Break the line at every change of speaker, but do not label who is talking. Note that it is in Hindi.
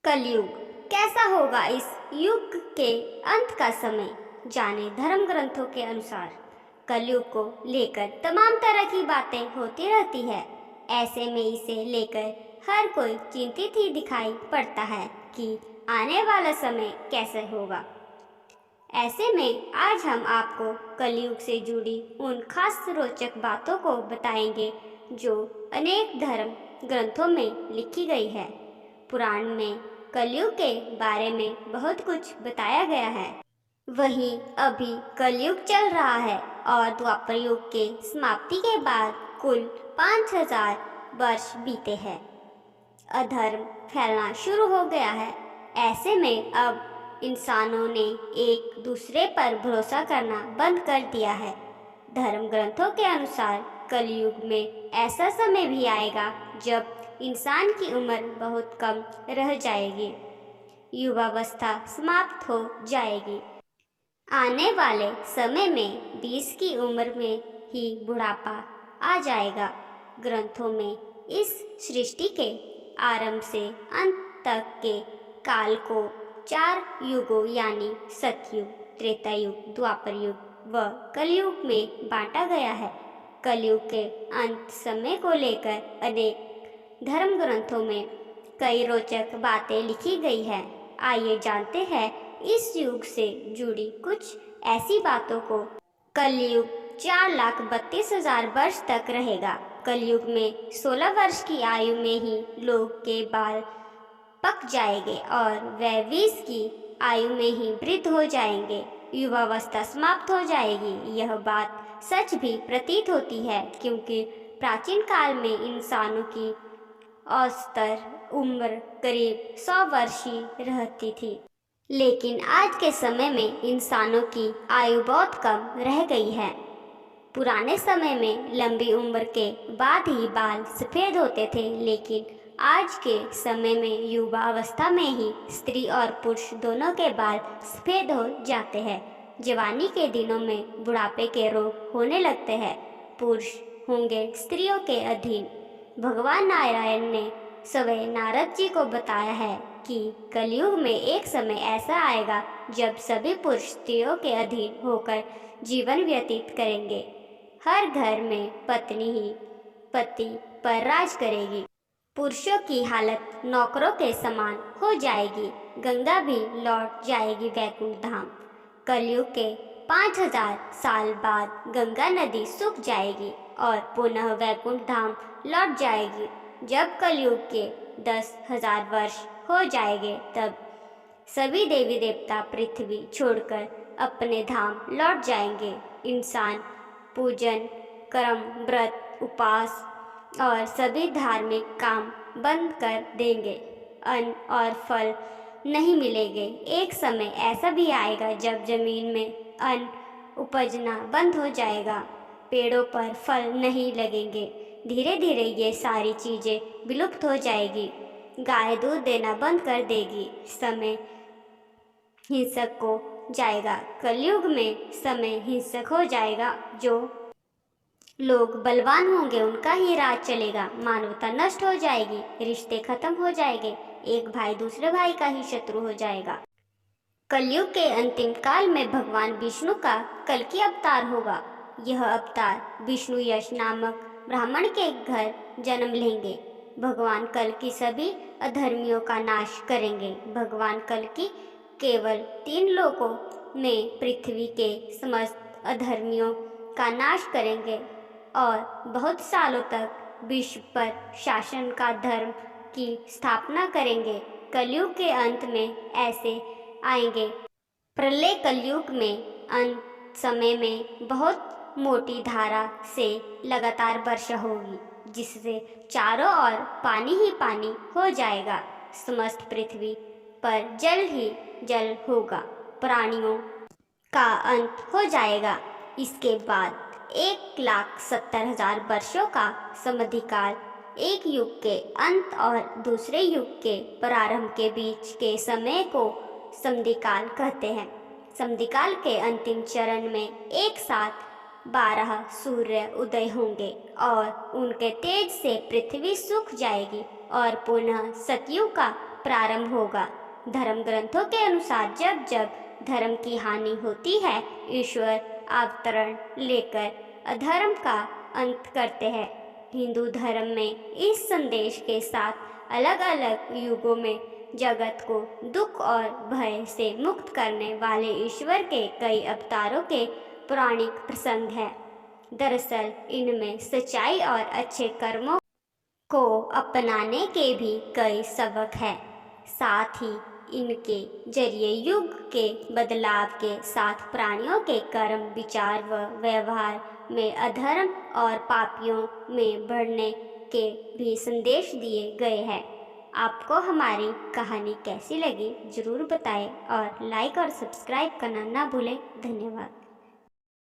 कलयुग कैसा होगा इस युग के अंत का समय। जाने धर्म ग्रंथों के अनुसार कलयुग को लेकर तमाम तरह की बातें होती रहती है। ऐसे में इसे लेकर हर कोई चिंतित ही दिखाई पड़ता है कि आने वाला समय कैसे होगा। ऐसे में आज हम आपको कलयुग से जुड़ी उन खास रोचक बातों को बताएंगे जो अनेक धर्म ग्रंथों में लिखी गई है। पुराण में कलयुग के बारे में बहुत कुछ बताया गया है। वहीं अभी कलयुग चल रहा है और द्वापर युग के समाप्ति के बाद कुल 5000 वर्ष बीते हैं। अधर्म फैलना शुरू हो गया है। ऐसे में अब इंसानों ने एक दूसरे पर भरोसा करना बंद कर दिया है। धर्म ग्रंथों के अनुसार कलयुग में ऐसा समय भी आएगा जब इंसान की उम्र बहुत कम रह जाएगी, युवावस्था समाप्त हो जाएगी। आने वाले समय में 20 की उम्र में ही बुढ़ापा आ जाएगा। ग्रंथों में इस सृष्टि के आरंभ से अंत तक के काल को 4 युगों यानी सतयुग, त्रेता युग, द्वापर युग व कलयुग में बांटा गया है। कलयुग के अंत समय को लेकर अनेक धर्म ग्रंथों में कई रोचक बातें लिखी गई है। आइए जानते हैं इस युग से जुड़ी कुछ ऐसी बातों को। कलयुग 4,32,000 वर्ष तक रहेगा। कलयुग में 16 वर्ष की आयु में ही लोग के बाल पक जाएंगे और वह 20 की आयु में ही वृद्ध हो जाएंगे, युवावस्था समाप्त हो जाएगी। यह बात सच भी प्रतीत होती है क्योंकि प्राचीन काल में इंसानों की औसत उम्र करीब 100 वर्ष ही रहती थी, लेकिन आज के समय में इंसानों की आयु बहुत कम रह गई है। पुराने समय में लंबी उम्र के बाद ही बाल सफ़ेद होते थे, लेकिन आज के समय में युवा अवस्था में ही स्त्री और पुरुष दोनों के बाल सफ़ेद हो जाते हैं। जवानी के दिनों में बुढ़ापे के रोग होने लगते हैं। पुरुष होंगे स्त्रियों के अधीन। भगवान नारायण ने स्वयं नारद जी को बताया है कि कलयुग में एक समय ऐसा आएगा जब सभी पुरुष स्त्रियों के अधीन होकर जीवन व्यतीत करेंगे। हर घर में पत्नी ही पति पर राज करेगी। पुरुषों की हालत नौकरों के समान हो जाएगी। गंगा भी लौट जाएगी वैकुंठ धाम। कलयुग के 5000 साल बाद गंगा नदी सूख जाएगी और पुनः वैकुंठ धाम लौट जाएगी। जब कलयुग के 10,000 वर्ष हो जाएंगे तब सभी देवी देवता पृथ्वी छोड़कर अपने धाम लौट जाएंगे। इंसान पूजन, कर्म, व्रत, उपवास और सभी धार्मिक काम बंद कर देंगे। अन्न और फल नहीं मिलेंगे। एक समय ऐसा भी आएगा जब जमीन में अन्न उपजना बंद हो जाएगा, पेड़ों पर फल नहीं लगेंगे। धीरे धीरे ये सारी चीज़ें विलुप्त हो जाएगी। गाय दूध देना बंद कर देगी। समय हिंसक हो जाएगा। कलयुग में समय हिंसक हो जाएगा। जो लोग बलवान होंगे उनका ही राज चलेगा। मानवता नष्ट हो जाएगी, रिश्ते खत्म हो जाएंगे, एक भाई दूसरे भाई का ही शत्रु हो जाएगा। कलयुग के अंतिम काल में भगवान विष्णु का कल्कि अवतार होगा। यह अवतार विष्णु यश नामक ब्राह्मण के घर जन्म लेंगे। भगवान कल्कि सभी अधर्मियों का नाश करेंगे। भगवान कल्कि केवल 3 लोकों में पृथ्वी के समस्त अधर्मियों का नाश करेंगे और बहुत सालों तक विश्व पर शासन का धर्म की स्थापना करेंगे। कलयुग के अंत में ऐसे आएंगे। प्रलय कलयुग में अंत समय में बहुत मोटी धारा से लगातार वर्षा होगी, जिससे चारों ओर पानी ही पानी हो जाएगा। समस्त पृथ्वी पर जल ही जल होगा। प्राणियों का अंत हो जाएगा। इसके बाद 1,70,000 वर्षों का समधिकाल एक युग के अंत और दूसरे युग के प्रारंभ के बीच के समय को समधिकाल कहते हैं। समधिकाल के अंतिम चरण में एक साथ 12 सूर्य उदय होंगे और उनके तेज से पृथ्वी सूख जाएगी और पुनः सतयुग का प्रारंभ होगा। धर्म ग्रंथों के अनुसार जब जब धर्म की हानि होती है, ईश्वर अवतरण लेकर अधर्म का अंत करते हैं। हिंदू धर्म में इस संदेश के साथ अलग अलग युगों में जगत को दुख और भय से मुक्त करने वाले ईश्वर के कई अवतारों के पौराणिक प्रसंग हैं। दरअसल इनमें सच्चाई और अच्छे कर्मों को अपनाने के भी कई सबक हैं। साथ ही इनके जरिए युग के बदलाव के साथ प्राणियों के कर्म, विचार व व्यवहार में अधर्म और पापियों में बढ़ने के भी संदेश दिए गए हैं। आपको हमारी कहानी कैसी लगी ज़रूर बताएं और लाइक और सब्सक्राइब करना ना भूलें। धन्यवाद।